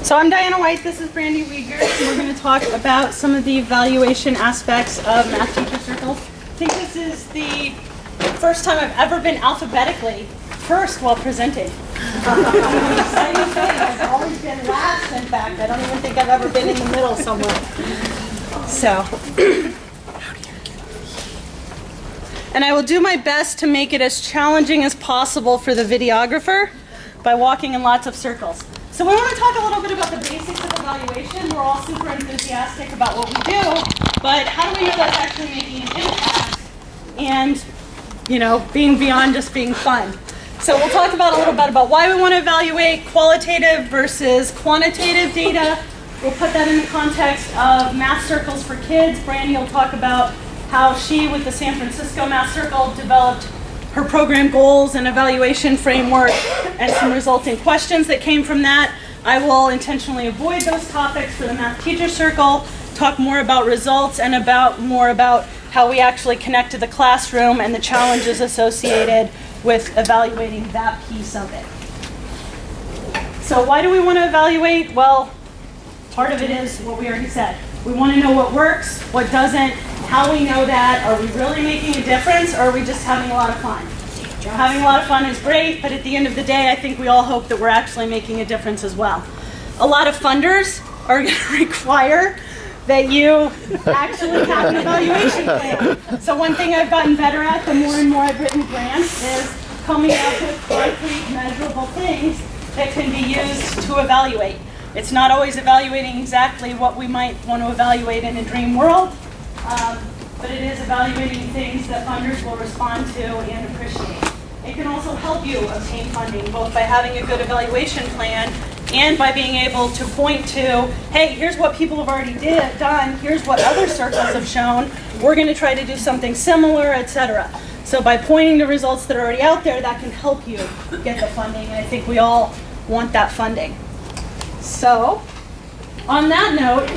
So I'm Diana White, this is Brandy Wiegers, and we're going to talk about some of the evaluation aspects of math teacher circles. I think this is the first time I've ever been alphabetically first while presenting. An exciting thing. I've always been last, in fact. I don't even think I've ever been in the middle somewhere. So, and I will do my best to make it as challenging as possible for the videographer by walking in lots of circles. So we want to talk a little bit about the basics of evaluation. We're all super enthusiastic about what we do, but how do we know that's actually making an impact and, being beyond just being fun? So we'll talk about a little bit about why we want to evaluate qualitative versus quantitative data. We'll put that in the context of math circles for kids. Brandy will talk about how she, with the San Francisco Math Circle, developed her program goals and evaluation framework and some resulting questions that came from that. I will intentionally avoid those topics for the Math Teacher Circle, talk more about results and more about how we actually connect to the classroom and the challenges associated with evaluating that piece of it. So why do we want to evaluate? Well, part of it is what we already said. We want to know what works, what doesn't, how we know that. Are we really making a difference, or are we just having a lot of fun? Having a lot of fun is great, but at the end of the day, I think we all hope that we're actually making a difference as well. A lot of funders are going to require that you actually have an evaluation plan. So one thing I've gotten better at, the more and more I've written grants, is coming up with concrete, measurable things that can be used to evaluate. It's not always evaluating exactly what we might want to evaluate in a dream world, but it is evaluating things that funders will respond to and appreciate. It can also help you obtain funding, both by having a good evaluation plan and by being able to point to, hey, here's what people have already done, here's what other circles have shown, we're going to try to do something similar, etc. So by pointing to results that are already out there, that can help you get the funding, and I think we all want that funding. So, on that note,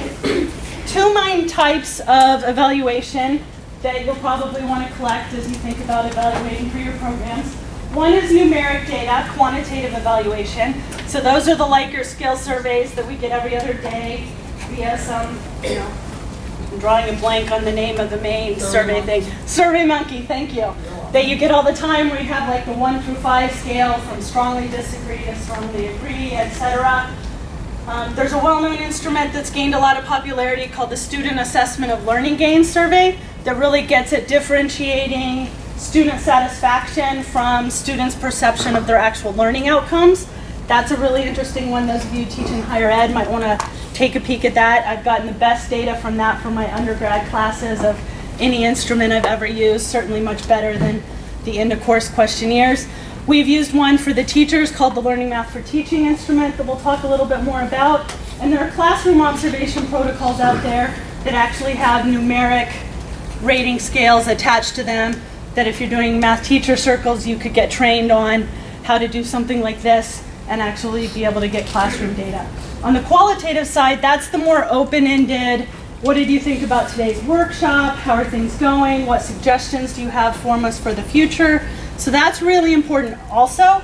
two main types of evaluation that you'll probably want to collect as you think about evaluating for your programs. One is numeric data, quantitative evaluation. So those are the Likert scale surveys that we get every other day via some, I'm drawing a blank on the name of the main survey thing. SurveyMonkey, thank you. That you get all the time where you have like the 1 through 5 scale from strongly disagree to strongly agree, etc. There's a well-known instrument that's gained a lot of popularity called the Student Assessment of Learning Gains Survey that really gets at differentiating student satisfaction from students' perception of their actual learning outcomes. That's a really interesting one. Those of you teaching higher ed might want to take a peek at that. I've gotten the best data from that from my undergrad classes of any instrument I've ever used, certainly much better than the end-of-course questionnaires. We've used one for the teachers called the Learning Math for Teaching instrument that we'll talk a little bit more about. And there are classroom observation protocols out there that actually have numeric rating scales attached to them that if you're doing math teacher circles, you could get trained on how to do something like this and actually be able to get classroom data. On the qualitative side, that's the more open-ended, what did you think about today's workshop? How are things going? What suggestions do you have for us for the future? So that's really important also.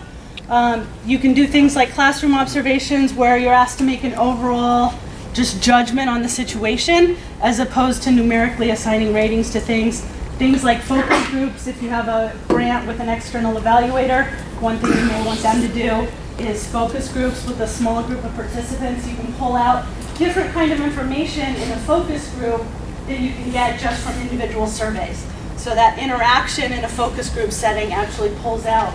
You can do things like classroom observations where you're asked to make an overall just judgment on the situation as opposed to numerically assigning ratings to things. Things like focus groups, if you have a grant with an external evaluator, one thing you may want them to do is focus groups with a small group of participants. You can pull out different kind of information in a focus group that you can get just from individual surveys. So that interaction in a focus group setting actually pulls out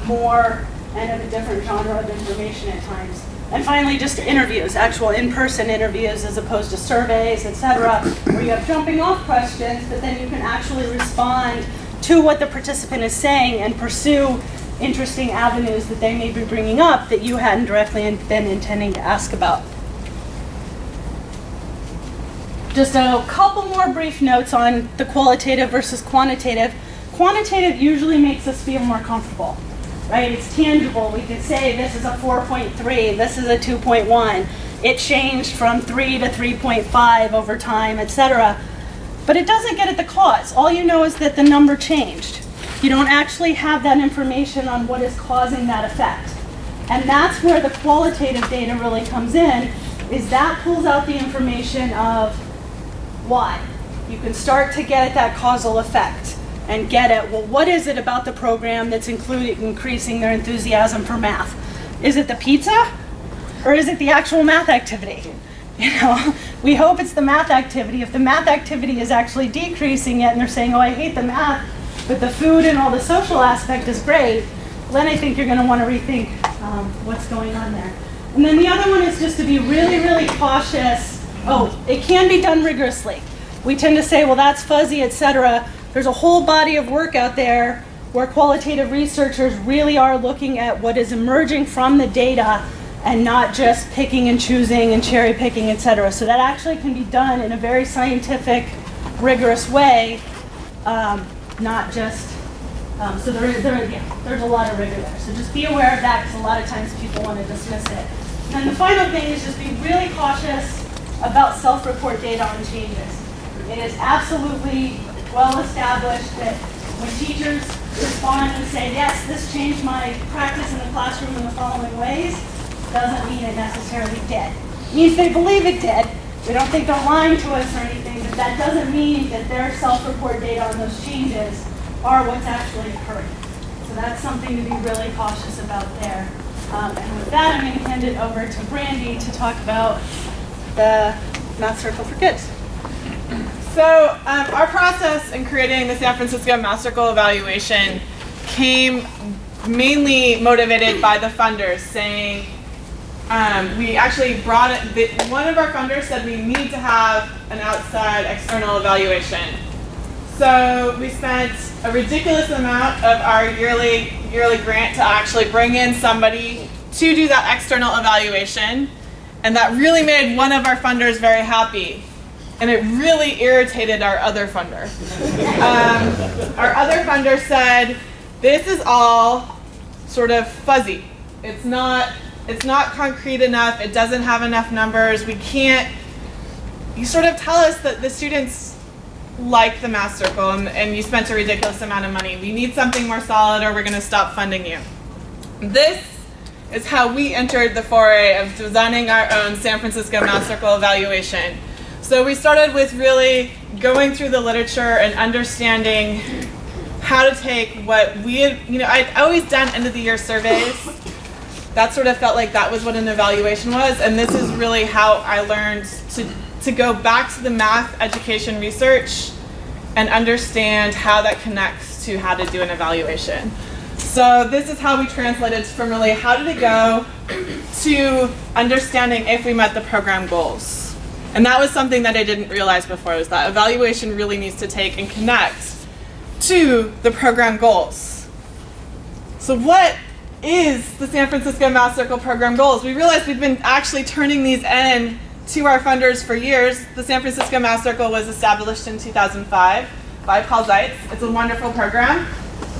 more and of a different genre of information at times. And finally, just interviews, actual in-person interviews as opposed to surveys, etc., where you have jumping off questions, but then you can actually respond to what the participant is saying and pursue interesting avenues that they may be bringing up that you hadn't directly been intending to ask about. Just a couple more brief notes on the qualitative versus quantitative. Quantitative usually makes us feel more comfortable. Right? It's tangible. We can say this is a 4.3, this is a 2.1. It changed from 3 to 3.5 over time, etc. But it doesn't get at the cause. All you know is that the number changed. You don't actually have that information on what is causing that effect. And that's where the qualitative data really comes in, is that pulls out the information of why. You can start to get at that causal effect and get at, well, what is it about the program that's increasing their enthusiasm for math? Is it the pizza, or is it the actual math activity? You know, we hope it's the math activity. If the math activity is actually decreasing it and they're saying, oh, I hate the math, but the food and all the social aspect is great, then I think you're going to want to rethink what's going on there. And then the other one is just to be really, really cautious. Oh, it can be done rigorously. We tend to say, well, that's fuzzy, etc. There's a whole body of work out there where qualitative researchers really are looking at what is emerging from the data and not just picking and choosing and cherry picking, etc. So that actually can be done in a very scientific, rigorous way, not just, so there's a lot of rigor there. So just be aware of that, because a lot of times people want to dismiss it. And the final thing is just be really cautious about self-report data on changes. It is absolutely well established that when teachers respond and say, yes, this changed my practice in the classroom in the following ways, doesn't mean it necessarily did. It means they believe it did. We don't think they're lying to us or anything, but that doesn't mean that their self-report data on those changes are what's actually occurring. So that's something to be really cautious about there. And with that, I'm going to hand it over to Brandy to talk about the Math Circle for Kids. So our process in creating the San Francisco Math Circle evaluation came mainly motivated by the funders saying, we actually brought it, one of our funders said we need to have an outside external evaluation. So we spent a ridiculous amount of our yearly grant to actually bring in somebody to do that external evaluation. And that really made one of our funders very happy. And it really irritated our other funder. Our other funder said, this is all sort of fuzzy. It's not concrete enough. It doesn't have enough numbers. You sort of tell us that the students like the Math Circle and you spent a ridiculous amount of money. We need something more solid or we're going to stop funding you. This is how we entered the foray of designing our own San Francisco Math Circle evaluation. So we started with really going through the literature and understanding how to take what we had, I'd always done end of the year surveys. That sort of felt like that was what an evaluation was, and this is really how I learned to go back to the math education research and understand how that connects to how to do an evaluation. So this is how we translated from really how did it go to understanding if we met the program goals. And that was something that I didn't realize before, was that evaluation really needs to take and connect to the program goals. So what is the San Francisco Math Circle program goals? We realized we've been actually turning these in to our funders for years. The San Francisco Math Circle was established in 2005 by Paul Zeitz. It's a wonderful program.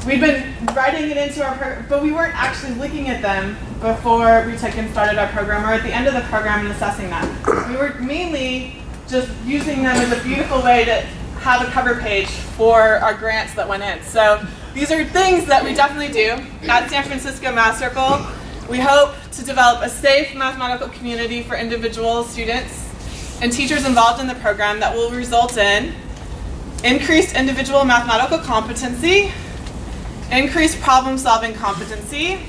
We've been writing it into our program, but we weren't actually looking at them before we took and started our program, or at the end of the program and assessing them. We were mainly just using them as a beautiful way to have a cover page for our grants that went in. So these are things that we definitely do at San Francisco Math Circle. We hope to develop a safe mathematical community for individual students and teachers involved in the program that will result in increased individual mathematical competency, increased problem-solving competency,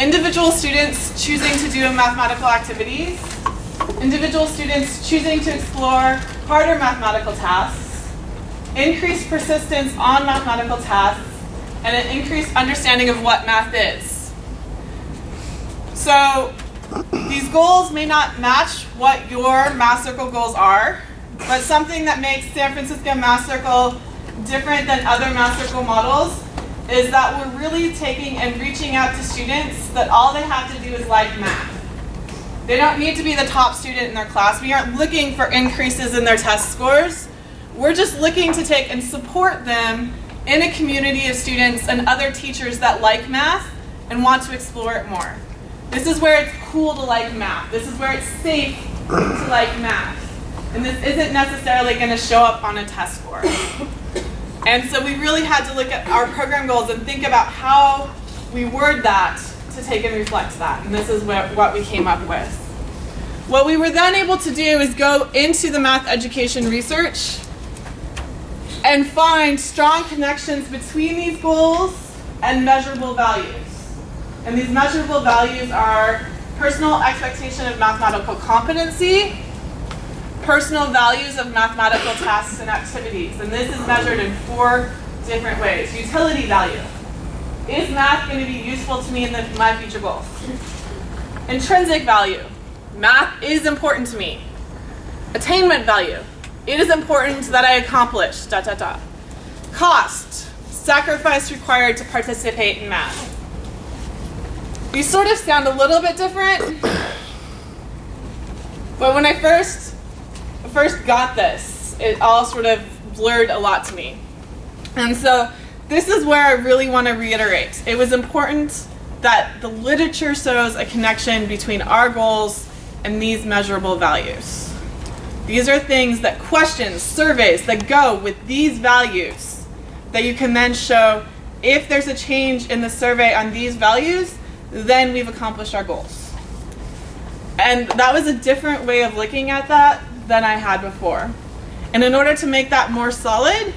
individual students choosing to do mathematical activities, individual students choosing to explore harder mathematical tasks, increased persistence on mathematical tasks, and an increased understanding of what math is. So these goals may not match what your Math Circle goals are, but something that makes San Francisco Math Circle different than other Math Circle models is that we're really taking and reaching out to students that all they have to do is like math. They don't need to be the top student in their class. We aren't looking for increases in their test scores. We're just looking to take and support them in a community of students and other teachers that like math and want to explore it more. This is where it's cool to like math. This is where it's safe to like math. And this isn't necessarily going to show up on a test score. And so we really had to look at our program goals and think about how we word that to to take and reflect that, and this is what we came up with. What we were then able to do is go into the math education research and find strong connections between these goals and measurable values. And these measurable values are personal expectation of mathematical competency, personal values of mathematical tasks and activities. And this is measured in 4 different ways. Utility value. Is math going to be useful to me in my future goals? Intrinsic value. Math is important to me. Attainment value. It is important that I accomplish, ... Cost. Sacrifice required to participate in math. These sort of sound a little bit different, but when I first got this, it all sort of blurred a lot to me. And so this is where I really want to reiterate. It was important that the literature shows a connection between our goals and these measurable values. These are things that questions, surveys that go with these values that you can then show if there's a change in the survey on these values, then we've accomplished our goals. And that was a different way of looking at that than I had before. And in order to make that more solid,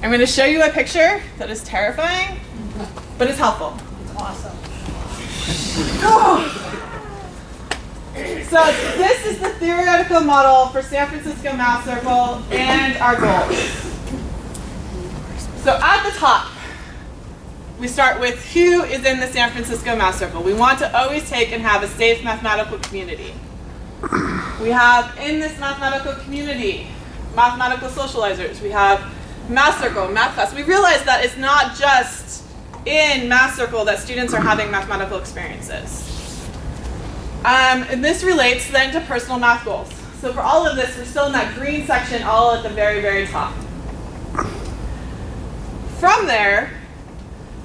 I'm going to show you a picture that is terrifying, but it's helpful. It's awesome. So this is the theoretical model for San Francisco Math Circle and our goals. So at the top, we start with who is in the San Francisco Math Circle. We want to always take and have a safe mathematical community. We have in this mathematical community, mathematical socializers. We have Math Circle, Math Fest. We realize that it's not just in Math Circle that students are having mathematical experiences. And this relates then to personal math goals. So for all of this, we're still in that green section all at the very, very top. From there,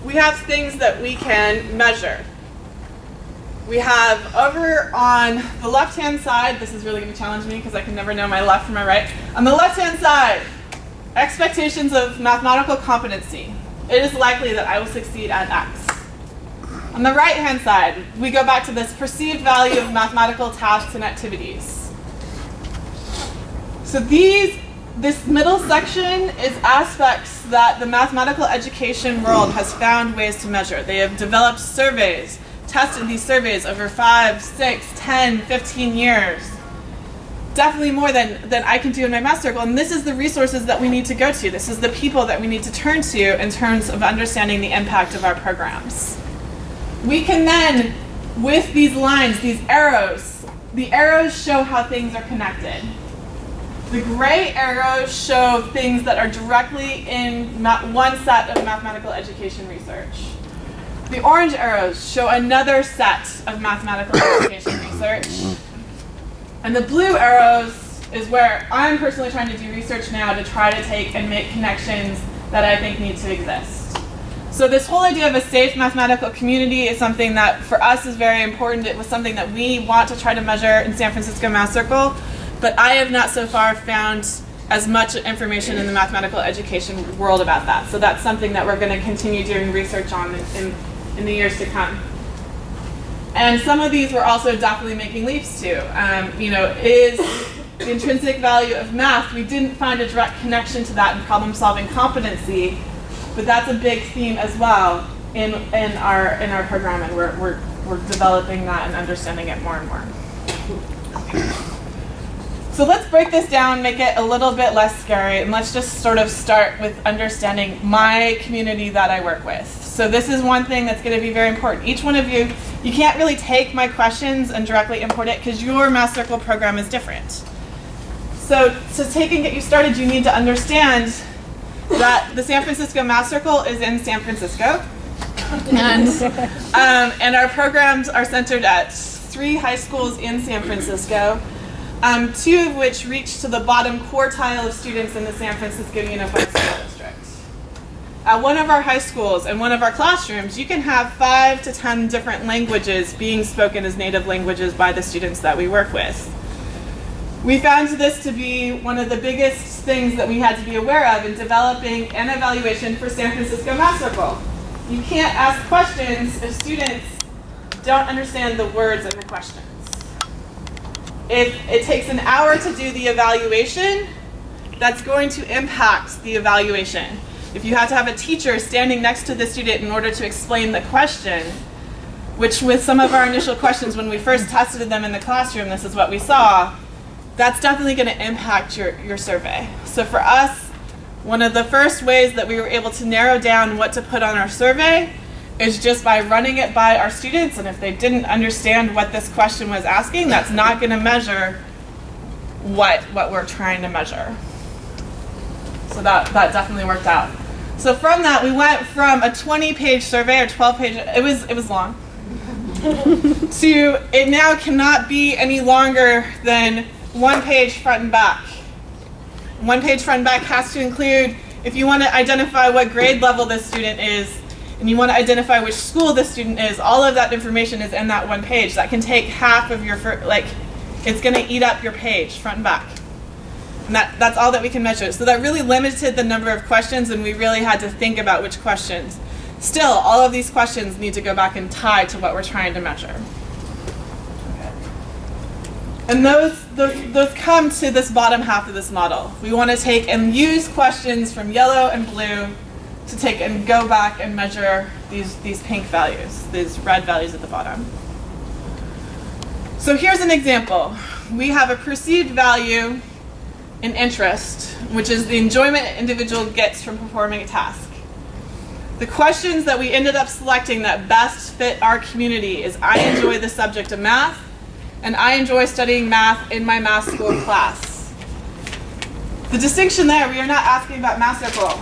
we have things that we can measure. We have over on the left-hand side, this is really going to challenge me because I can never know my left from my right. On the left-hand side, expectations of mathematical competency. It is likely that I will succeed at X. On the right-hand side, we go back to this perceived value of mathematical tasks and activities. So this middle section is aspects that the mathematical education world has found ways to measure. They have developed surveys, tested these surveys over 5, 6, 10, 15 years. Definitely more than I can do in my math circle. And this is the resources that we need to go to. This is the people that we need to turn to in terms of understanding the impact of our programs. We can then, with these lines, these arrows, the arrows show how things are connected. The gray arrows show things that are directly in one set of mathematical education research. The orange arrows show another set of mathematical education research. And the blue arrows is where I'm personally trying to do research now to try to take and make connections that I think need to exist. So this whole idea of a safe mathematical community is something that for us is very important. It was something that we want to try to measure in San Francisco Math Circle, but I have not so far found as much information in the mathematical education world about that. So that's something that we're going to continue doing research on in the years to come. And some of these we're also definitely making leaps to. Is the intrinsic value of math, we didn't find a direct connection to that in problem-solving competency, but that's a big theme as well in our program, and we're developing that and understanding it more and more. So let's break this down, make it a little bit less scary, and let's just sort of start with understanding my community that I work with. So this is one thing that's going to be very important. Each one of you can't really take my questions and directly import it because your Math Circle program is different. So to take and get you started, you need to understand that the San Francisco Math Circle is in San Francisco. And our programs are centered at 3 high schools in San Francisco, 2 of which reach to the bottom quartile of students in the San Francisco Unified School District. At one of our high schools and one of our classrooms, you can have 5 to 10 different languages being spoken as native languages by the students that we work with. We found this to be one of the biggest things that we had to be aware of in developing an evaluation for San Francisco Math Circle. You can't ask questions if students don't understand the words in the questions. If it takes an hour to do the evaluation, that's going to impact the evaluation. If you have to have a teacher standing next to the student in order to explain the question, which with some of our initial questions when we first tested them in the classroom, this is what we saw, that's definitely going to impact your survey. So for us, one of the first ways that we were able to narrow down what to put on our survey is just by running it by our students, and if they didn't understand what this question was asking, that's not going to measure what we're trying to measure. So that definitely worked out. So from that, we went from a 20-page survey, or 12-page, it was long, to it now cannot be any longer than 1 page front and back. 1 page front and back has to include, if you want to identify what grade level this student is, and you want to identify which school this student is, all of that information is in that 1 page. That can take half of your, it's going to eat up your page, front and back. And that's all that we can measure. So that really limited the number of questions, and we really had to think about which questions. Still, all of these questions need to go back and tie to what we're trying to measure. And those come to this bottom half of this model. We want to take and use questions from yellow and blue to take and go back and measure these pink values, these red values at the bottom. So here's an example. We have a perceived value in interest, which is the enjoyment an individual gets from performing a task. The questions that we ended up selecting that best fit our community is I enjoy the subject of math, and I enjoy studying math in my math school class. The distinction there, we are not asking about Math Circle,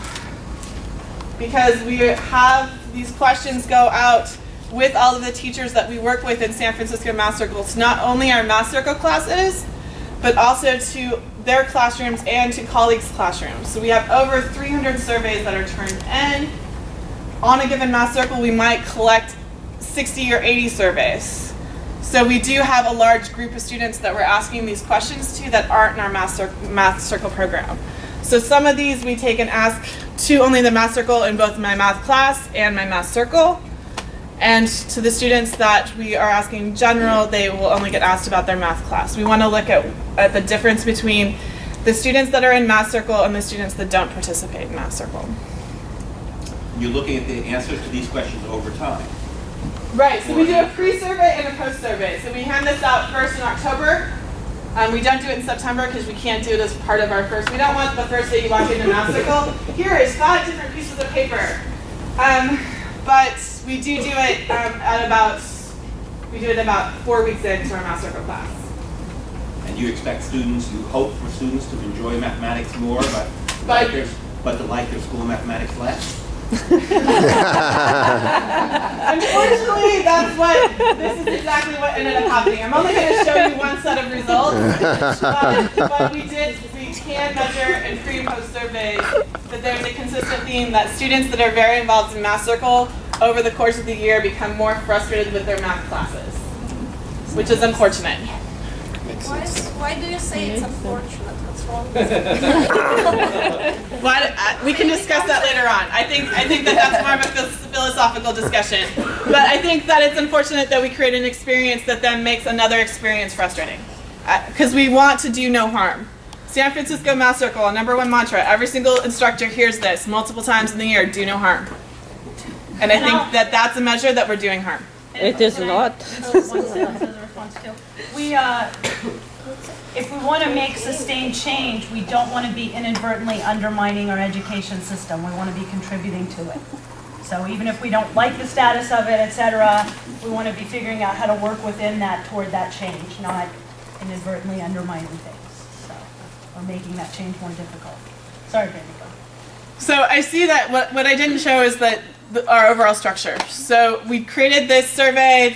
because we have these questions go out with all of the teachers that we work with in San Francisco Math Circle to not only our Math Circle classes, but also to their classrooms and to colleagues' classrooms. So we have over 300 surveys that are turned in. On a given Math Circle, we might collect 60 or 80 surveys. So we do have a large group of students that we're asking these questions to that aren't in our Math Circle program. So some of these we take and ask to only the Math Circle in both my math class and my Math Circle. And to the students that we are asking in general, they will only get asked about their math class. We want to look at the difference between the students that are in Math Circle and the students that don't participate in Math Circle. You're looking at the answers to these questions over time. Right, so we do a pre-survey and a post-survey. So we hand this out first in October. We don't do it in September because we can't do it as part of our first. We don't want the first day you walk into Math Circle, here is 5 different pieces of paper. But we do it about 4 weeks into our Math Circle class. And you expect students, you hope for students to enjoy mathematics more, but to like their school mathematics less? Unfortunately, this is exactly what ended up happening. I'm only going to show you one set of results, but we can measure in pre and post surveys that there's a consistent theme that students that are very involved in Math Circle over the course of the year become more frustrated with their math classes, which is unfortunate. Why do you say it's unfortunate? What's wrong with it? We can discuss that later on. I think that's more of a philosophical discussion. But I think that it's unfortunate that we create an experience that then makes another experience frustrating. Because we want to do no harm. San Francisco Math Circle, our #1 mantra, every single instructor hears this multiple times in the year, do no harm. And I think that that's a measure that we're doing harm. It is not. If we want to make sustained change, we don't want to be inadvertently undermining our education system. We want to be contributing to it. So even if we don't like the status of it, etc., we want to be figuring out how to work within that toward that change, not inadvertently undermining things. So, or making that change more difficult. Sorry, Brandy. So I see that what I didn't show is that our overall structure. So we created this survey,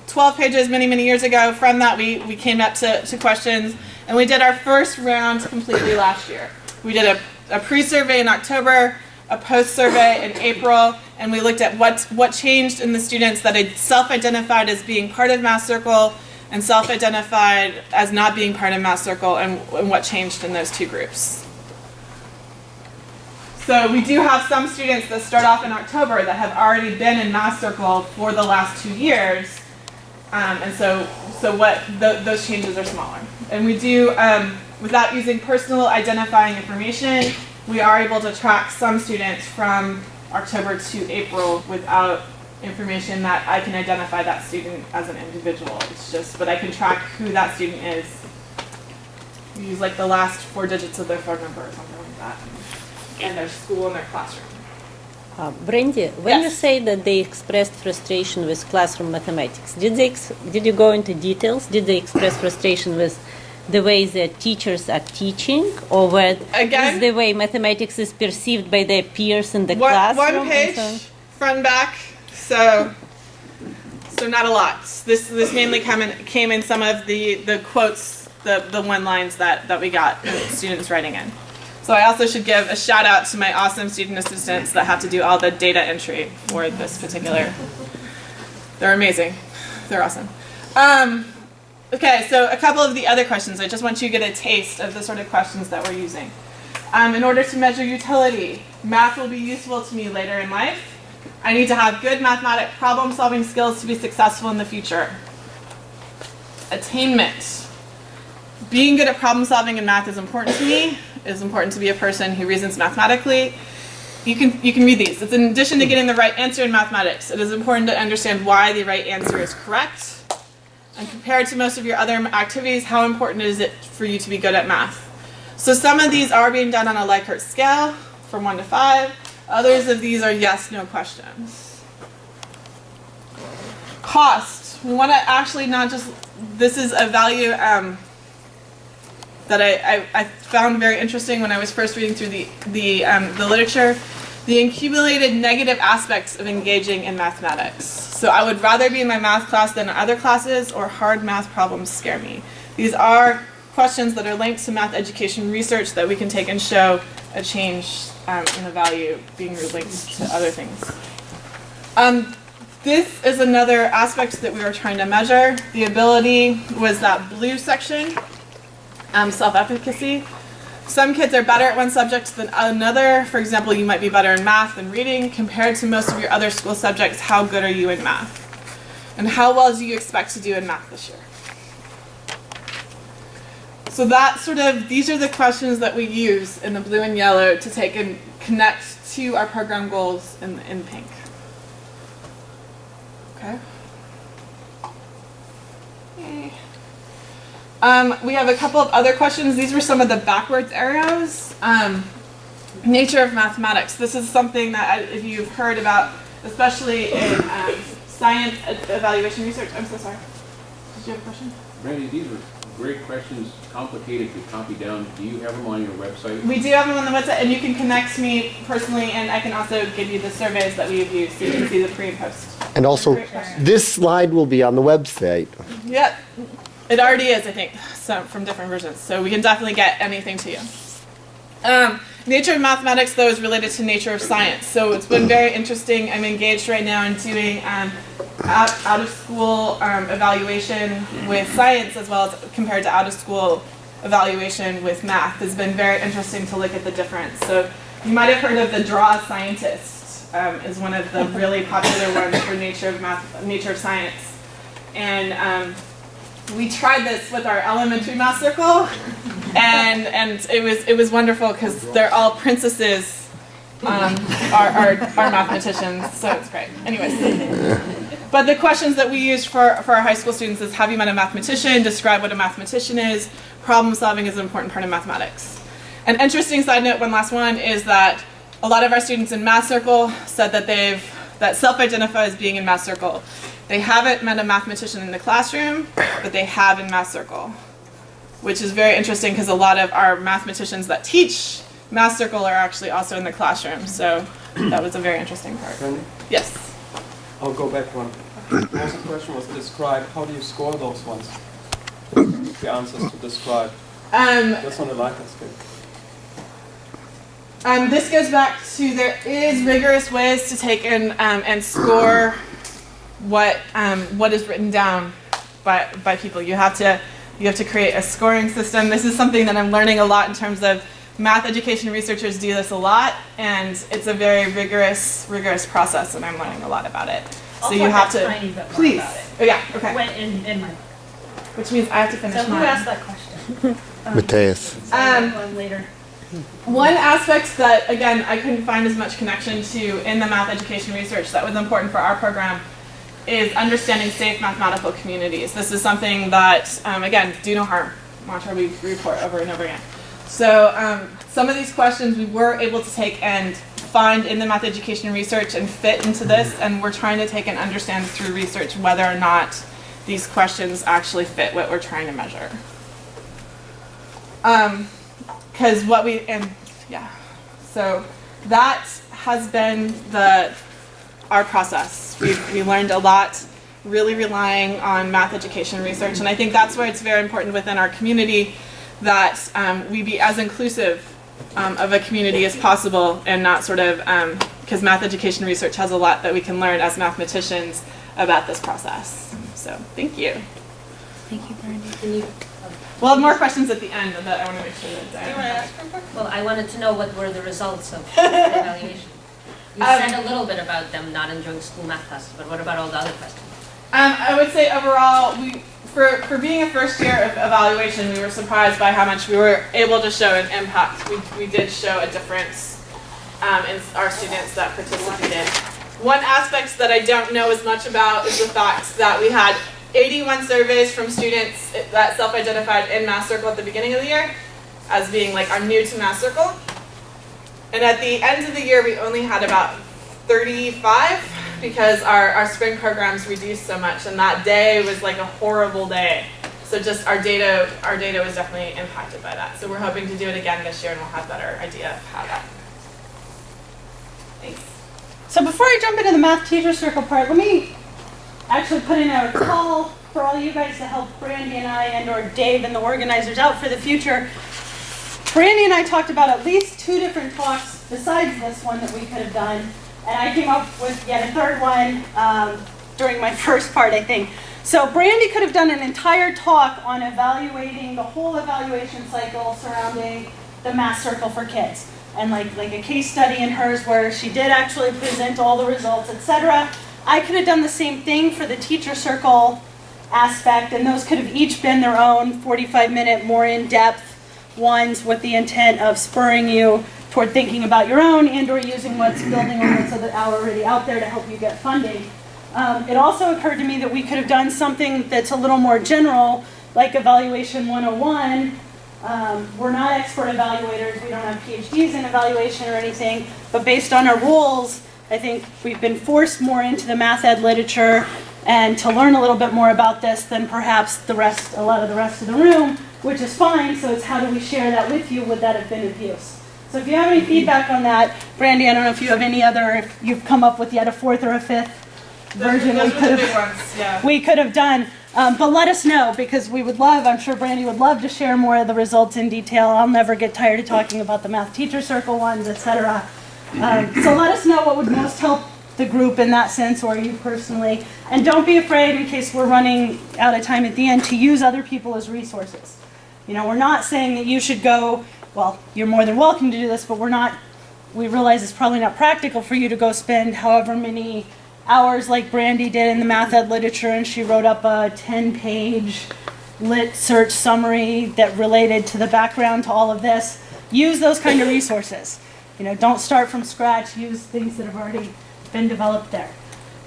12 pages many years ago. From that we came up to questions, and we did our first round completely last year. We did a pre-survey in October, a post-survey in April, and we looked at what changed in the students that had self-identified as being part of Math Circle and self-identified as not being part of Math Circle, and what changed in those two groups. So we do have some students that start off in October that have already been in Math Circle for the last 2 years, And so those changes are smaller. And we do, without using personal identifying information, we are able to track some students from October to April without information that I can identify that student as an individual. It's just, but I can track who that student is. We use like the last 4 digits of their phone number or something like that, and their school and their classroom. Brandy, when you Yes. say that they expressed frustration with classroom mathematics, did you go into details? Did they express frustration with the way their teachers are teaching, or with Again? the way mathematics is perceived by their peers in the classroom? One page, and so on? front and back. So not a lot. This mainly came in some of the quotes, the one lines that we got students writing in. So I also should give a shout out to my awesome student assistants that have to do all the data entry for this particular. They're amazing. They're awesome. Okay, so a couple of the other questions. I just want you to get a taste of the sort of questions that we're using. In order to measure utility, math will be useful to me later in life. I need to have good mathematic problem-solving skills to be successful in the future. Attainment. Being good at problem-solving in math is important to me. It is important to be a person who reasons mathematically. You can read these. It's in addition to getting the right answer in mathematics, it is important to understand why the right answer is correct. And compared to most of your other activities, how important is it for you to be good at math? So some of these are being done on a Likert scale from 1 to 5. Others of these are yes, no questions. Cost. We want to actually not just, this is a value that I found very interesting when I was first reading through the literature. The accumulated negative aspects of engaging in mathematics. So I would rather be in my math class than in other classes, or hard math problems scare me. These are questions that are linked to math education research that we can take and show a change in the value being linked to other things. This is another aspect that we were trying to measure. The ability was that blue section, self-efficacy. Some kids are better at one subject than another. For example, you might be better in math than reading. Compared to most of your other school subjects, how good are you in math? And how well do you expect to do in math this year? So these are the questions that we use in the blue and yellow to take and connect to our program goals in pink. Okay. We have a couple of other questions. These were some of the backwards arrows. Nature of mathematics. This is something that if you've heard about, especially in science evaluation research. I'm so sorry. Did you have a question? Brandy, these are great questions, complicated to copy down. Do you have them on your website? We do have them on the website, and you can connect to me personally, and I can also give you the surveys that we've used so you can see the pre and post. And also, this slide will be on the website. Yeah, it already is, I think, from different versions. So we can definitely get anything to you. Nature of mathematics, though, is related to nature of science. So it's been very interesting. I'm engaged right now in doing out-of-school evaluation with science, as well as compared to out-of-school evaluation with math. It's been very interesting to look at the difference. So you might have heard of the Draw Scientist, is one of the really popular ones for nature of science. And we tried this with our elementary math circle, and it was wonderful because they're all princesses, are mathematicians, so it's great. Anyways, but the questions that we use for our high school students is: have you met a mathematician? Describe what a mathematician is. Problem solving is an important part of mathematics. An interesting side note, one last one, is that a lot of our students in math circle said that self-identify as being in math circle. They haven't met a mathematician in the classroom, but they have in math circle, which is very interesting because a lot of our mathematicians that teach math circle are actually also in the classroom. So that was a very interesting part. Brandy? Yes. I'll go back one. Most of the question was describe. How do you score those ones? The answers to describe. That's on the Likert scale. This goes back to there is rigorous ways to take and score what is written down by people. You have to create a scoring system. This is something that I'm learning a lot in terms of math education researchers do this a lot, and it's a very rigorous process, and I'm learning a lot about it. So you have to, tiny bit more please. about it. Oh yeah, okay. Went in my book. Which means I have to So finish who mine. asked that question? Mateus. One later. One aspect that, again, I couldn't find as much connection to in the math education research that was important for our program is understanding safe mathematical communities. This is something that, again, do no harm. Mantra we report over and over again. So some of these questions we were able to take and find in the math education research and fit into this, and we're trying to take and understand through research whether or not these questions actually fit what we're trying to measure. Because what we, and yeah, so that has been our process. We learned a lot, really relying on math education research, and I think that's where it's very important within our community that we be as inclusive of a community as possible, and not sort of, because math education research has a lot that we can learn as mathematicians about this process. So thank you. Thank you, Brandy. We'll have more questions at the end, and that I want to make sure that Do you want to ask her a question? Well, I wanted to know what were the results of the evaluation. You said a little bit about them not enjoying school math classes, but what about all the other questions? I would say overall, for being a first year of evaluation, we were surprised by how much we were able to show an impact. We did show a difference in our students that participated. One aspect that I don't know as much about is the fact that we had 81 surveys from students that self-identified in Math Circle at the beginning of the year as being like are new to Math Circle. And at the end of the year, we only had about 35 because our spring programs reduced so much, and that day was like a horrible day. So just our data was definitely impacted by that. So we're hoping to do it again this year, and we'll have a better idea of how that. Thanks. So before I jump into the math teacher circle part, let me actually put in a call for all you guys to help Brandy and I and or Dave and the organizers out for the future. Brandy and I talked about at least 2 different talks besides this one that we could have done, and I came up with yet a third one during my first part, I think. So Brandy could have done an entire talk on evaluating the whole evaluation cycle surrounding the Math Circle for Kids, and like a case study in hers where she did actually present all the results, etc. I could have done the same thing for the teacher circle aspect, and those could have each been their own 45-minute, more in-depth ones with the intent of spurring you toward thinking about your own and or using what's building on what's already out there to help you get funding. It also occurred to me that we could have done something that's a little more general, like Evaluation 101. We're not expert evaluators, we don't have PhDs in evaluation or anything, but based on our rules, I think we've been forced more into the math ed literature and to learn a little bit more about this than perhaps a lot of the rest of the room, which is fine. So it's how do we share that with you? Would that have been of use? So if you have any feedback on that, Brandy, I don't know if you have any other, if you've come up with yet a 4th or a 5th version Those were the big ones, yeah. we could have done. But let us know, because we would love, I'm sure Brandy would love to share more of the results in detail. I'll never get tired of talking about the math teacher circle ones, etc. So let us know what would most help the group in that sense, or you personally. And don't be afraid, in case we're running out of time at the end, to use other people as resources. You know, we're not saying that you should go, well, you're more than welcome to do this, but we realize it's probably not practical for you to go spend however many hours like Brandy did in the math ed literature, and she wrote up a 10-page lit search summary that related to the background to all of this. Use those kind of resources. You know, don't start from scratch. Use things that have already been developed there.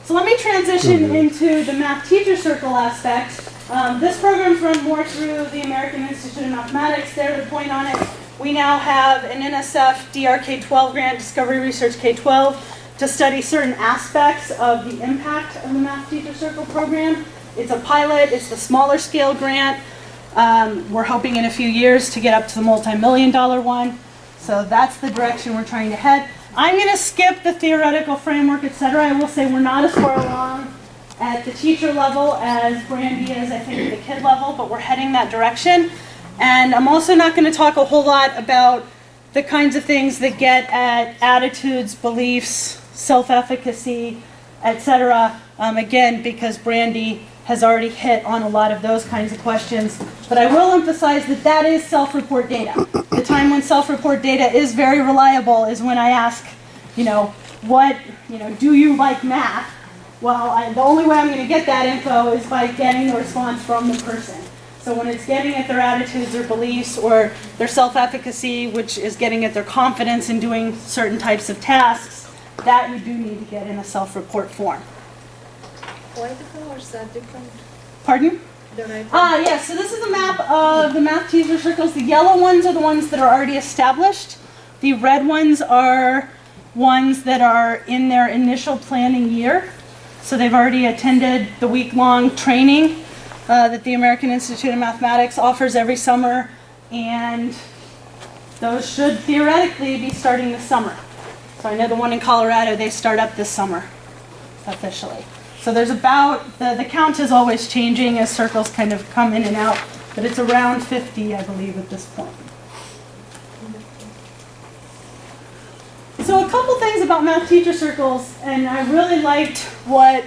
So let me transition into the math teacher circle aspect. This program's run more through the American Institute of Mathematics. They're the point on it. We now have an NSF DR K-12 grant, Discovery Research K-12, to study certain aspects of the impact of the math teacher circle program. It's a pilot. It's the smaller scale grant. We're hoping in a few years to get up to the multi-million-dollar one. So that's the direction we're trying to head. I'm going to skip the theoretical framework, etc. I will say we're not as far along at the teacher level as Brandy is, I think, at the kid level, but we're heading that direction. And I'm also not going to talk a whole lot about the kinds of things that get at attitudes, beliefs, self-efficacy, etc. Again, because Brandy has already hit on a lot of those kinds of questions. But I will emphasize that that is self-report data. The time when self-report data is very reliable is when I ask, do you like math? Well, the only way I'm going to get that info is by getting the response from the person. So when it's getting at their attitudes or beliefs or their self-efficacy, which is getting at their confidence in doing certain types of tasks, that you do need to get in a self-report form. Why the colors are different? Pardon? Yes, so this is a map of the math teacher circles. The yellow ones are the ones that are already established. The red ones are ones that are in their initial planning year. So they've already attended the week-long training that the American Institute of Mathematics offers every summer, and those should theoretically be starting this summer. So I know the one in Colorado, they start up this summer officially. So there's about, the count is always changing as circles kind of come in and out, but it's around 50, I believe, at this point. So a couple things about math teacher circles, and I really liked what,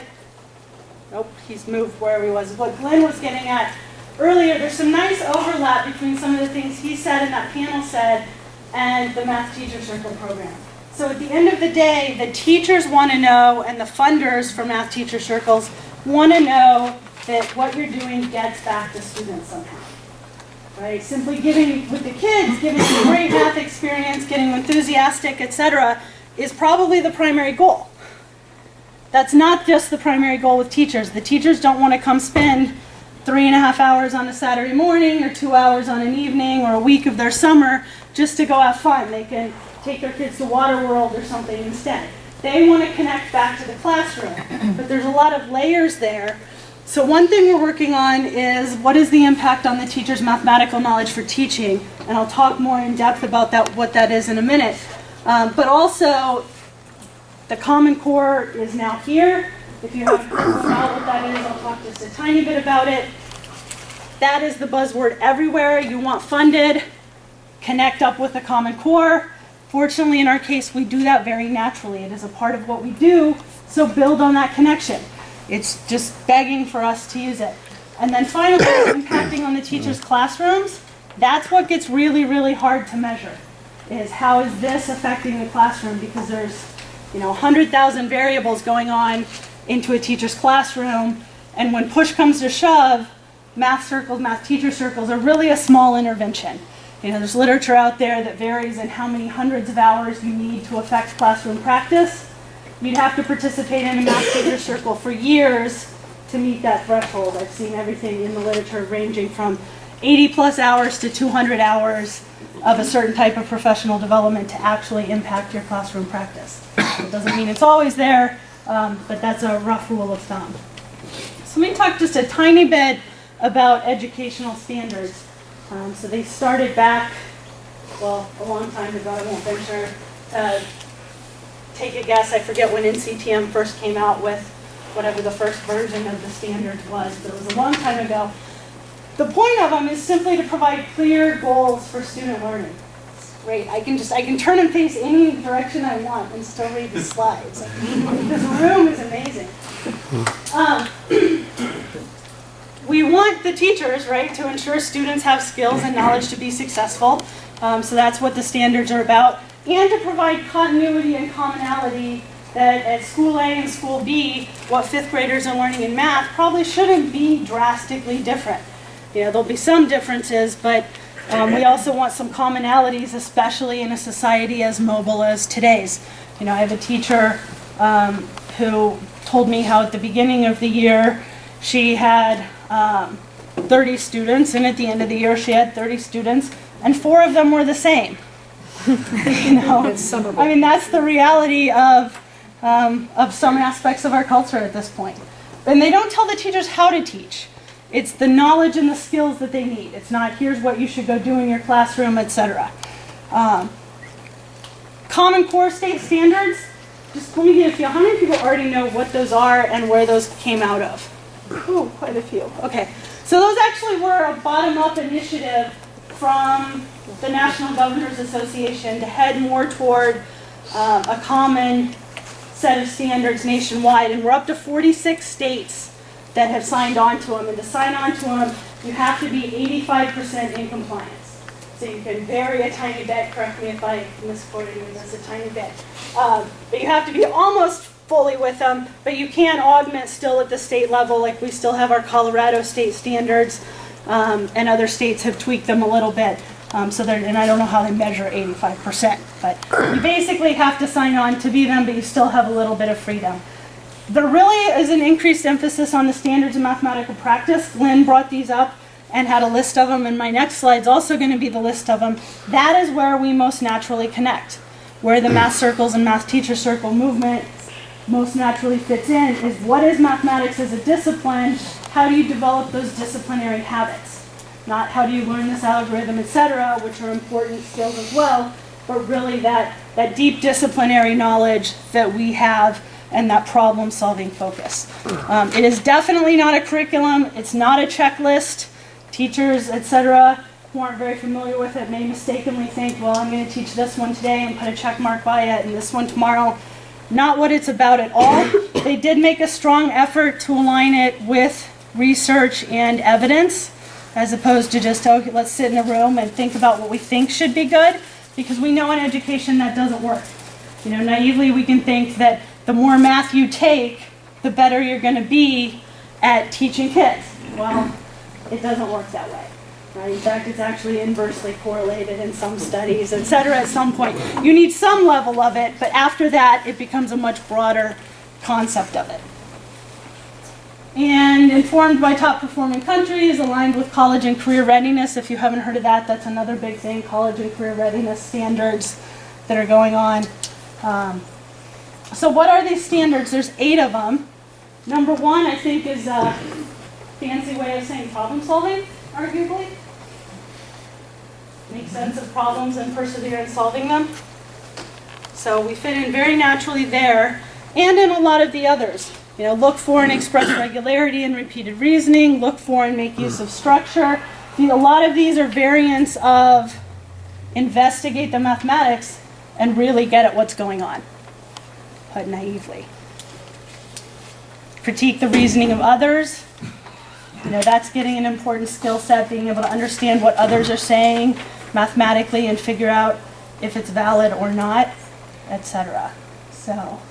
he's moved where he was, what Glenn was getting at earlier. There's some nice overlap between some of the things he said and that panel said and the math teacher circle program. So at the end of the day, the teachers want to know, and the funders for math teacher circles want to know that what you're doing gets back to students somehow. Right? Simply giving, with the kids, giving them a great math experience, getting them enthusiastic, etc., is probably the primary goal. That's not just the primary goal with teachers. The teachers don't want to come spend 3.5 hours on a Saturday morning or 2 hours on an evening or a week of their summer just to go have fun. They can take their kids to Waterworld or something instead. They want to connect back to the classroom, but there's a lot of layers there. So one thing we're working on is what is the impact on the teacher's mathematical knowledge for teaching, and I'll talk more in depth about that, what that is in a minute. But also, the Common Core is now here. If you haven't heard about what that is, I'll talk just a tiny bit about it. That is the buzzword everywhere. You want funded, connect up with the Common Core. Fortunately, in our case, we do that very naturally. It is a part of what we do, so build on that connection. It's just begging for us to use it. And then finally, impacting on the teachers' classrooms. That's what gets really, really hard to measure, is how is this affecting the classroom, because there's 100,000 variables going on into a teacher's classroom, and when push comes to shove, math circles, math teacher circles are really a small intervention. There's literature out there that varies in how many hundreds of hours you need to affect classroom practice. You'd have to participate in a math teacher circle for years to meet that threshold. I've seen everything in the literature ranging from 80 plus hours to 200 hours of a certain type of professional development to actually impact your classroom practice. It doesn't mean it's always there, but that's a rough rule of thumb. So let me talk just a tiny bit about educational standards. So they started back, a long time ago. I won't venture to take a guess. I forget when NCTM first came out with whatever the first version of the standards was, but it was a long time ago. The point of them is simply to provide clear goals for student learning. It's great. I can turn and face any direction I want and still read the slides. This room is amazing. We want the teachers, right, to ensure students have skills and knowledge to be successful. So that's what the standards are about. And to provide continuity and commonality that at school A and school B, what fifth graders are learning in math probably shouldn't be drastically different. There'll be some differences, but we also want some commonalities, especially in a society as mobile as today's. I have a teacher who told me how at the beginning of the year she had 30 students, and at the end of the year she had 30 students, and 4 of them were the same. I mean, that's the reality of some aspects of our culture at this point. And they don't tell the teachers how to teach. It's the knowledge and the skills that they need. It's not, here's what you should go do in your classroom, etc. Common Core state standards, just let me get a feel. How many people already know what those are and where those came out of? Ooh, quite a few. Okay. So those actually were a bottom-up initiative from the National Governors Association to head more toward a common set of standards nationwide. And we're up to 46 states that have signed on to them. And to sign on to them, you have to be 85% in compliance. So you can vary a tiny bit. Correct me if I misquoted you, that's a tiny bit. But you have to be almost fully with them, but you can augment still at the state level, like we still have our Colorado state standards, and other states have tweaked them a little bit. And I don't know how they measure 85%, but you basically have to sign on to be them, but you still have a little bit of freedom. There really is an increased emphasis on the standards of mathematical practice. Lynn brought these up and had a list of them, and my next slide's also going to be the list of them. That is where we most naturally connect. Where the math circles and math teacher circle movement most naturally fits in is what is mathematics as a discipline, how do you develop those disciplinary habits? Not how do you learn this algorithm, etc., which are important skills as well, but really that deep disciplinary knowledge that we have and that problem-solving focus. It is definitely not a curriculum. It's not a checklist. Teachers, etc., who aren't very familiar with it may mistakenly think, well, I'm going to teach this one today and put a check mark by it and this one tomorrow. Not what it's about at all. They did make a strong effort to align it with research and evidence, as opposed to just, okay, let's sit in a room and think about what we think should be good, because we know in education that doesn't work. Naively we can think that the more math you take, the better you're going to be at teaching kids. Well, it doesn't work that way. Right? In fact, it's actually inversely correlated in some studies, etc. At some point. You need some level of it, but after that, it becomes a much broader concept of it. And informed by top performing countries, aligned with college and career readiness. If you haven't heard of that, that's another big thing, college and career readiness standards that are going on. So what are these standards? There's 8 of them. Number 1, I think, is a fancy way of saying problem solving, arguably. Make sense of problems and persevere in solving them. So we fit in very naturally there, and in a lot of the others. Look for and express regularity and repeated reasoning. Look for and make use of structure. A lot of these are variants of investigate the mathematics and really get at what's going on, but naively. Critique the reasoning of others. That's getting an important skill set, being able to understand what others are saying mathematically and figure out if it's valid or not, etc. So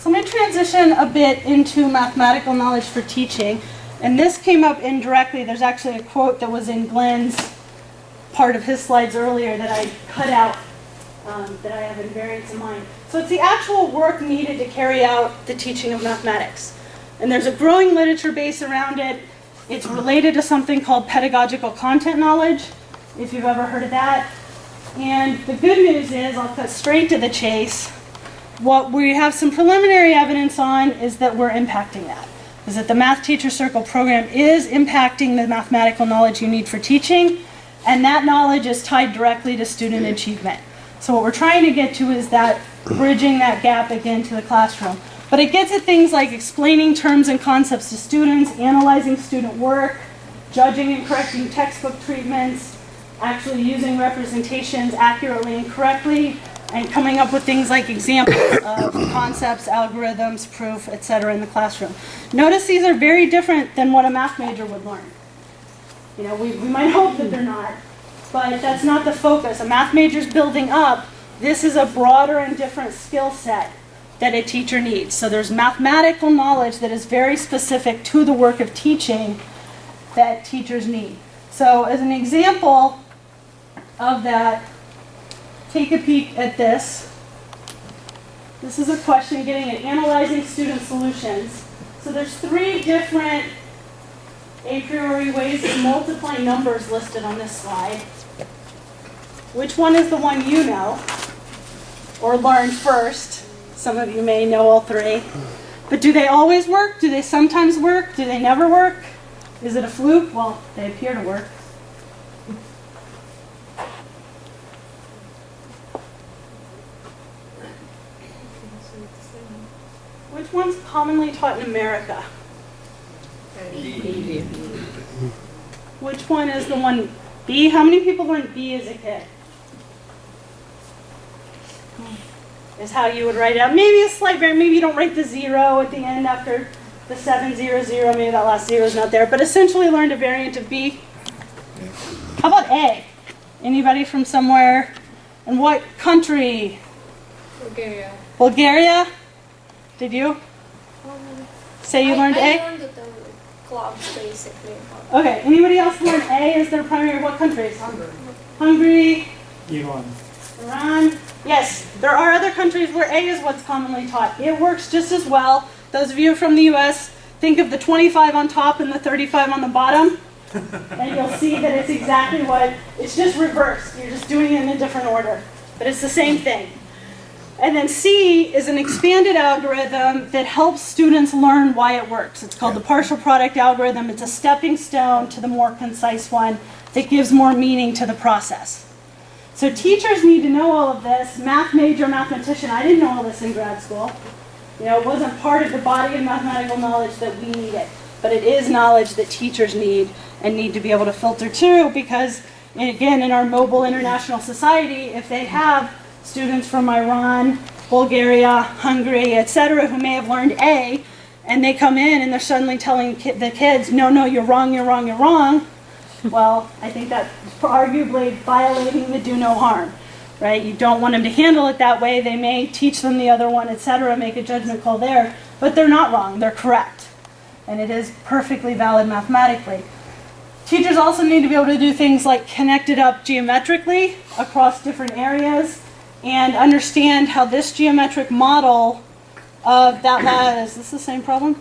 I'm going to transition a bit into mathematical knowledge for teaching. And this came up indirectly. There's actually a quote that was in Glenn's part of his slides earlier that I cut out, that I have in variants in mind. So it's the actual work needed to carry out the teaching of mathematics. And there's a growing literature base around it. It's related to something called pedagogical content knowledge, if you've ever heard of that. And the good news is, I'll cut straight to the chase, what we have some preliminary evidence on is that we're impacting that. Is that the Math Teacher Circle program is impacting the mathematical knowledge you need for teaching, and that knowledge is tied directly to student achievement. So what we're trying to get to is that bridging that gap again to the classroom. But it gets at things like explaining terms and concepts to students, analyzing student work, judging and correcting textbook treatments, actually using representations accurately and correctly, and coming up with things like examples of concepts, algorithms, proof, etc. in the classroom. Notice these are very different than what a math major would learn. We might hope that they're not, but that's not the focus. A math major's building up. This is a broader and different skill set that a teacher needs. So there's mathematical knowledge that is very specific to the work of teaching that teachers need. So as an example of that, take a peek at this. This is a question getting at analyzing student solutions. So there's 3 different a priori ways of multiplying numbers listed on this slide. Which one is the one you know or learned first? Some of you may know all 3. But do they always work? Do they sometimes work? Do they never work? Is it a fluke? Well, they appear to work. Which one's commonly taught in America? B. Which one is the one B? How many people learned B as a kid? Is how you would write it out. Maybe a slight variant. Maybe you don't write the 0 at the end after the 700. Maybe that last 0 is not there. But essentially learned a variant of B. How about A? Anybody from somewhere? And what country? Bulgaria. Bulgaria? Did you say you learned I A? learned the clubs basically. Okay, anybody else learn A as their primary? What countries? Hungary. Iran. Yes, there are other countries where A is what's commonly taught. It works just as well. Those of you from the US, think of the 25 on top and the 35 on the bottom, and you'll see that it's exactly what, it's just reversed. You're just doing it in a different order, but it's the same thing. And then C is an expanded algorithm that helps students learn why it works. It's called the partial product algorithm. It's a stepping stone to the more concise one that gives more meaning to the process. So teachers need to know all of this. Math major, mathematician, I didn't know all this in grad school. You know, it wasn't part of the body of mathematical knowledge that we needed. But it is knowledge that teachers need and need to be able to filter through because, again, in our mobile international society, if they have students from Iran, Bulgaria, Hungary, etc., who may have learned A, and they come in and they're suddenly telling the kids, no, you're wrong, you're wrong, you're wrong. Well, I think that's arguably violating the do no harm, right? You don't want them to handle it that way. They may teach them the other one, etc., make a judgment call there, but they're not wrong, they're correct. And it is perfectly valid mathematically. Teachers also need to be able to do things like connect it up geometrically across different areas and understand how this geometric model of that ladder, is this the same problem?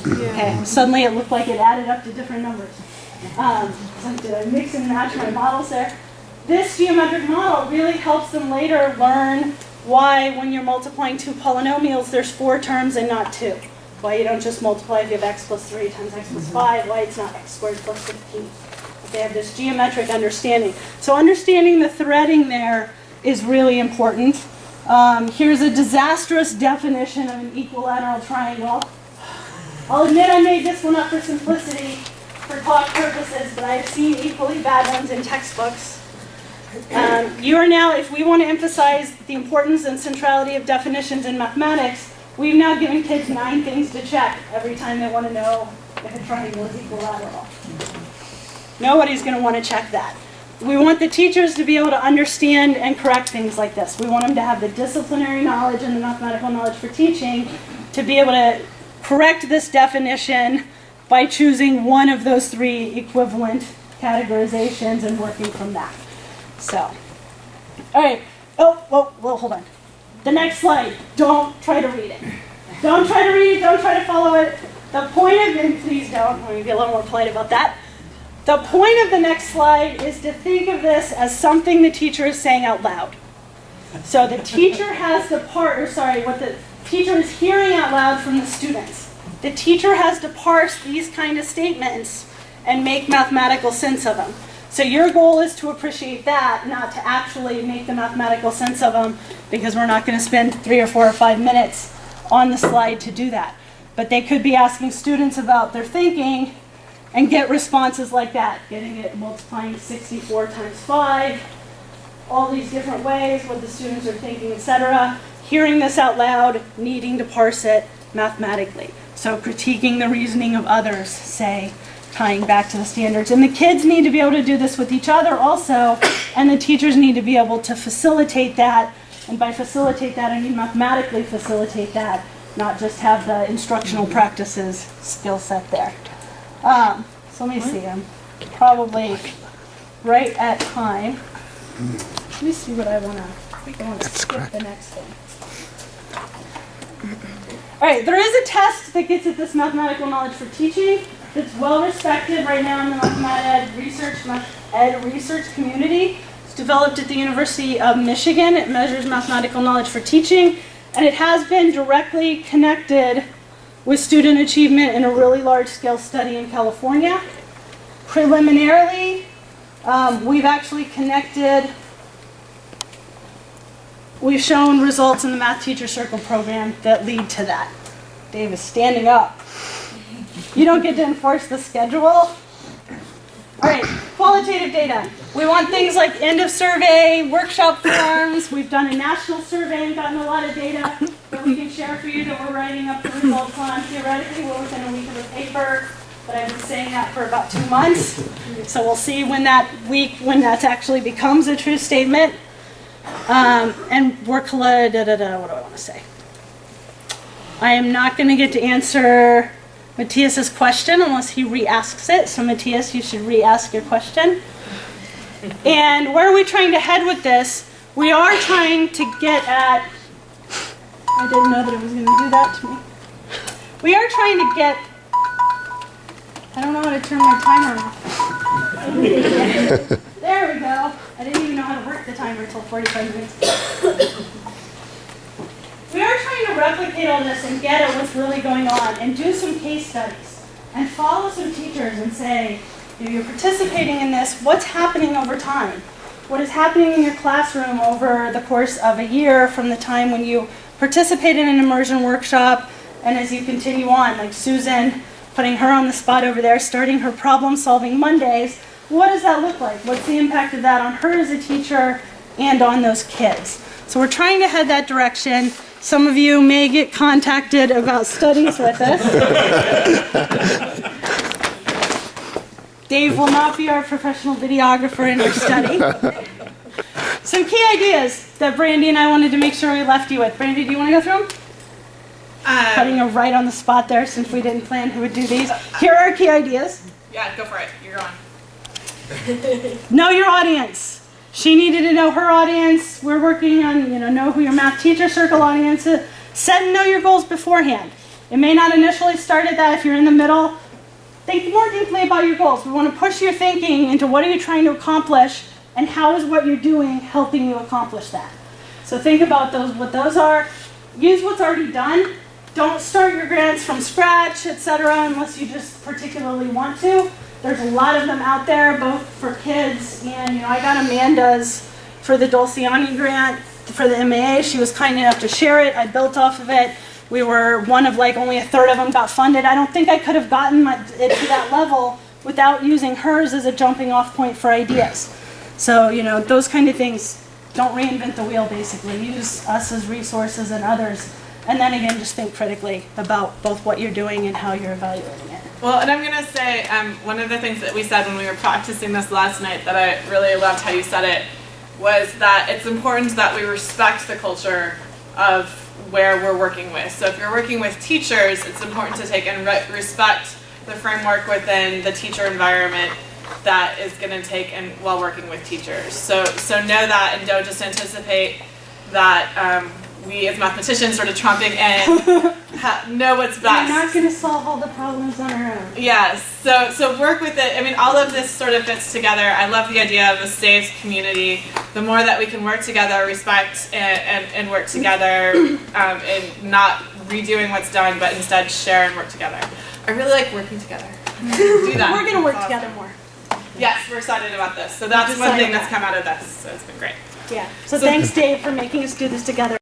Yeah. Okay, suddenly it looked like it added up to different numbers. So did I mix and match my models there? This geometric model really helps them later learn why when you're multiplying two polynomials there's 4 terms and not 2. Why you don't just multiply if you have x plus 3 times x plus 5, why it's not x squared plus 15. They have this geometric understanding. So understanding the threading there is really important. Here's a disastrous definition of an equilateral triangle. I'll admit I made this one up for simplicity, for talk purposes, but I've seen equally bad ones in textbooks. You are now, if we want to emphasize the importance and centrality of definitions in mathematics, we've now given kids 9 things to check every time they want to know if a triangle is equilateral. Nobody's going to want to check that. We want the teachers to be able to understand and correct things like this. We want them to have the disciplinary knowledge and the mathematical knowledge for teaching to be able to correct this definition by choosing one of those 3 equivalent categorizations and working from that. So, all right. Oh, well, hold on. The next slide. Don't try to read it. Don't try to read it. Don't try to follow it. The point of it, please don't. Let me be a little more polite about that. The point of the next slide is to think of this as something the teacher is saying out loud. So the teacher has to what the teacher is hearing out loud from the students. The teacher has to parse these kind of statements and make mathematical sense of them. So your goal is to appreciate that, not to actually make the mathematical sense of them, because we're not going to spend 3 or 4 or 5 minutes on the slide to do that. But they could be asking students about their thinking and get responses like that, getting it multiplying 64 times 5, all these different ways, what the students are thinking, etc. Hearing this out loud, needing to parse it mathematically. So critiquing the reasoning of others, say, tying back to the standards. And the kids need to be able to do this with each other also, and the teachers need to be able to facilitate that. And by facilitate that, I mean mathematically facilitate that, not just have the instructional practices skill set there. So let me see, I'm probably right at time. Let me see what I want to skip the next thing. All right, there is a test that gets at this mathematical knowledge for teaching that's well respected right now in the math ed research community. It's developed at the University of Michigan. It measures mathematical knowledge for teaching, and it has been directly connected with student achievement in a really large-scale study in California. Preliminarily, we've actually we've shown results in the Math Teacher Circle program that lead to that. Dave is standing up. You don't get to enforce the schedule. All right, qualitative data. We want things like end of survey, workshop forms. We've done a national survey and gotten a lot of data that we can share for you that we're writing up the results on. Theoretically, we're within a week of the paper, but I've been saying that for about 2 months. So we'll see when that actually becomes a true statement. And we're what do I want to say? I am not going to get to answer Matthias's question unless he re-asks it. So Matthias, you should re-ask your question. And where are we trying to head with this? We are trying to get at, I didn't know that it was going to do that to me. We are trying to get, I don't know how to turn my timer off. There we go. I didn't even know how to work the timer until 45 minutes. We are trying to replicate all this and get at what's really going on and do some case studies and follow some teachers and say, if you're participating in this, what's happening over time? What is happening in your classroom over the course of a year from the time when you participate in an immersion workshop and as you continue on, like Susan, putting her on the spot over there, starting her problem-solving Mondays, what does that look like? What's the impact of that on her as a teacher and on those kids? So we're trying to head that direction. Some of you may get contacted about studies with us. Dave will not be our professional videographer in our study. Some key ideas that Brandy and I wanted to make sure we left you with. Brandy, do you want to go through them? Putting her right on the spot there since we didn't plan who would do these. Here are our key ideas. Yeah, go for it. You're on. Know your audience. She needed to know her audience. We're working on, know who your math teacher circle audience is. Set and know your goals beforehand. It may not initially start at that if you're in the middle. Think more deeply about your goals. We want to push your thinking into what are you trying to accomplish and how is what you're doing helping you accomplish that. So think about what those are. Use what's already done. Don't start your grants from scratch, etc., unless you just particularly want to. There's a lot of them out there, both for kids and, I got Amanda's for the Dulciani grant for the MAA. She was kind enough to share it. I built off of it. We were one of only a third of them got funded. I don't think I could have gotten it to that level without using hers as a jumping off point for ideas. So, those kind of things, don't reinvent the wheel basically. Use us as resources and others. And then again, just think critically about both what you're doing and how you're evaluating it. Well, and I'm going to say one of the things that we said when we were practicing this last night that I really loved how you said it was that it's important that we respect the culture of where we're working with. So if you're working with teachers, it's important to take and respect the framework within the teacher environment that is going to take and while working with teachers. So know that and don't just anticipate that we as mathematicians sort of trumping in know what's best. We're not going to solve all the problems on our own. Yes, so work with it. I mean, all of this sort of fits together. I love the idea of a safe community. The more that we can work together, respect and work together, and not redoing what's done, but instead share and work together. I really like working together. Do that. We're going to work together more. Yes, we're excited about this. So that's one thing that's come out of this. So it's been great. Yeah. So thanks, Dave, for making us do this together.